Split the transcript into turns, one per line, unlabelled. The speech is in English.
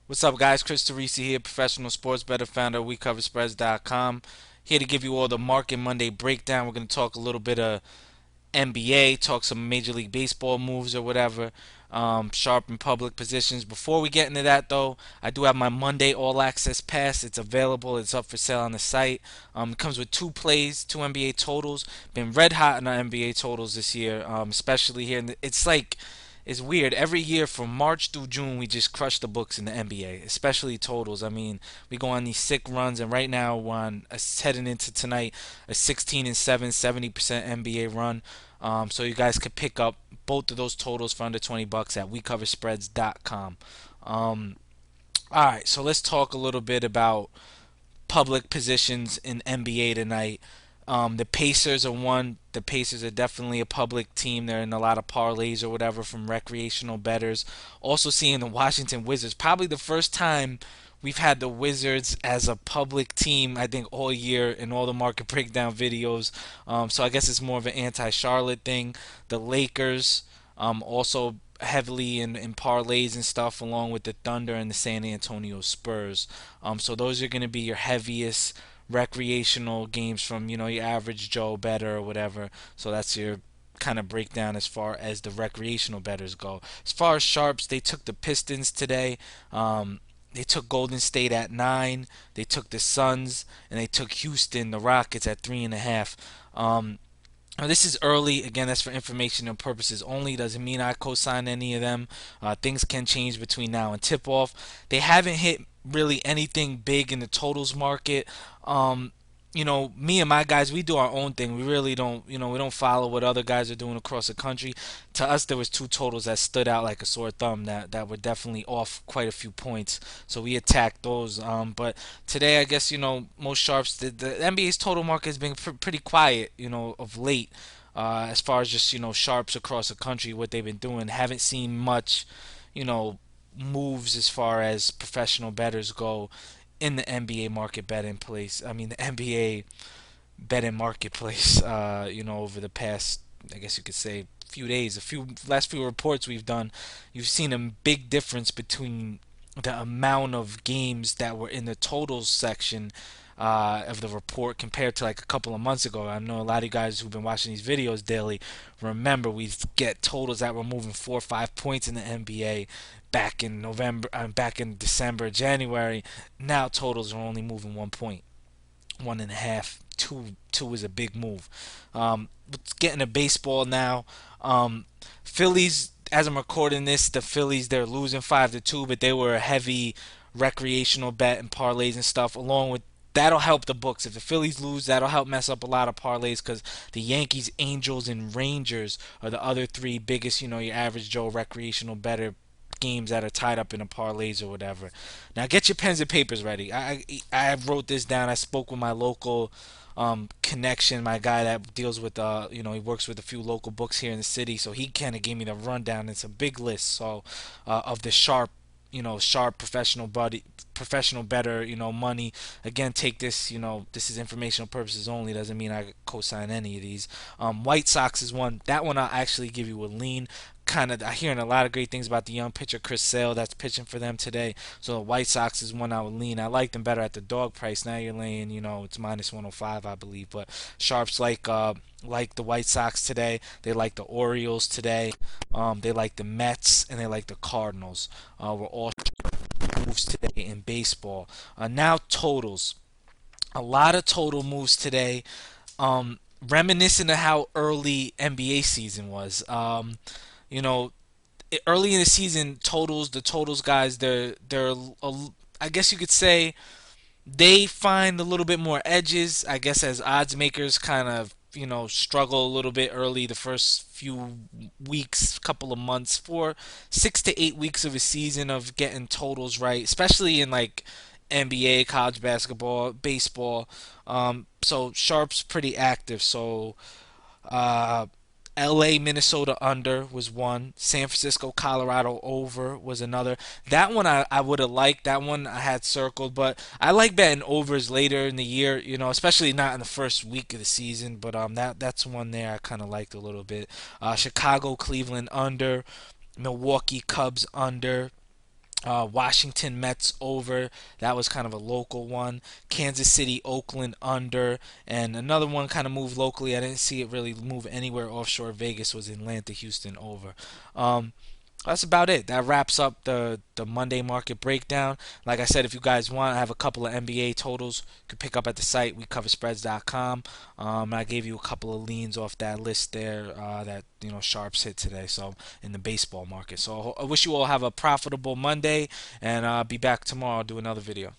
What's up, guys? Chris Teresi here, professional sports bettor, founder of WeCoverSpreads.com. Here to give you all the Market Monday breakdown. We're going to talk a little bit of NBA, talk some Major League Baseball moves or whatever, sharp and public positions. Before we get into that, though, I do have my Monday All Access Pass. It's available. It's up for sale on the site. It comes with two plays, two NBA totals. Been red hot in our NBA totals this year, especially here. It's like it's weird. Every year from March through June, we just crush the books in the NBA, especially totals. I mean, we go on these sick runs, and right now we're on heading into tonight a 16 and 7, 70% NBA run. So you guys could pick up both of those totals for under $20 at WeCoverSpreads.com. All right, so let's talk a little bit about public positions in NBA tonight. The Pacers are one. The Pacers are definitely a public team. They're in a lot of parlays or whatever from recreational bettors. Also seeing the Washington Wizards. Probably the first time we've had the Wizards as a public team, I think, all year in all the market breakdown videos. So I guess it's more of an anti-Charlotte thing. The Lakers also heavily in parlays and stuff, along with the Thunder and the San Antonio Spurs. So those are going to be your heaviest recreational games from your average Joe better or whatever. So that's your kind of breakdown as far as the recreational bettors go. As far as sharps, they took the Pistons today. They took Golden State at 9. They took the Suns, and they took Houston, the Rockets, at 3.5. Now, this is early. Again, that's for informational purposes only. Doesn't mean I co-sign any of them. Things can change between now and tip-off. They haven't hit really anything big in the totals market. Me and my guys, we do our own thing. We really don't, we don't follow what other guys are doing across the country. To us, there was two totals that stood out like a sore thumb that were definitely off quite a few points. So we attacked those. But today, I guess most sharps. The NBA's total market has been pretty quiet, of late. As far as just sharps across the country, what they've been doing, haven't seen much, you know, moves as far as professional bettors go in the NBA market betting place. I mean, the NBA betting marketplace. Over the past, I guess you could say, few days, last few reports we've done, you've seen a big difference between the amount of games that were in the totals section of the report compared to like a couple of months ago. I know a lot of you guys who've been watching these videos daily remember we get totals that were moving 4 or 5 points in the NBA back in back in December, January. Now totals are only moving 1 point, 1.5. Two is a big move. Let's get into baseball now. Phillies, as I'm recording this, the Phillies, they're losing 5-2, but they were a heavy recreational bet and parlays and stuff. Along with that'll help the books. If the Phillies lose, that'll help mess up a lot of parlays because the Yankees, Angels, and Rangers are the other three biggest, your average Joe recreational better games that are tied up in a parlays or whatever. Now get your pens and papers ready. I wrote this down. I spoke with my local connection, my guy that deals with he works with a few local books here in the city, so he kind of gave me the rundown. It's a big list, so of the sharp professional better, money. Again, take this, this is informational purposes only. Doesn't mean I co-sign any of these. White Sox is one. That one I'll actually give you a lean. Kind of, I'm hearing a lot of great things about the young pitcher Chris Sale that's pitching for them today. So the White Sox is one I would lean. I like them better at the dog price. Now you're laying, it's minus 105, I believe. But sharps like the White Sox today. They like the Orioles today. They like the Mets and they like the Cardinals. We're all moves today in baseball. Now totals. A lot of total moves today. Reminiscent of how early NBA season was. You know, early in the season, the totals guys, I guess you could say they find a little bit more edges. I guess as odds makers kind of struggle a little bit early the first few weeks, couple of months, for 6 to 8 weeks of a season of getting totals right, especially in like NBA, college basketball, baseball. So sharp's pretty active. So uh, LA, Minnesota under was one. San Francisco, Colorado over was another. That one I would have liked. That one I had circled, but I like betting overs later in the year, especially not in the first week of the season. But that's one there I kind of liked a little bit. Chicago, Cleveland under. Milwaukee Cubs under. Washington Mets over. That was kind of a local one. Kansas City Oakland under. And another one kind of moved locally. I didn't see it really move anywhere offshore. Vegas was Atlanta Houston over. Um, that's about it. That wraps up the Monday market breakdown. Like I said, if you guys want, I have a couple of NBA totals you can pick up at the site. We cover spreads.com. I gave you a couple of leans off that list there that sharps hit today. So in the baseball market. So I wish you all have a profitable Monday, and I'll be back tomorrow. I'll do another video.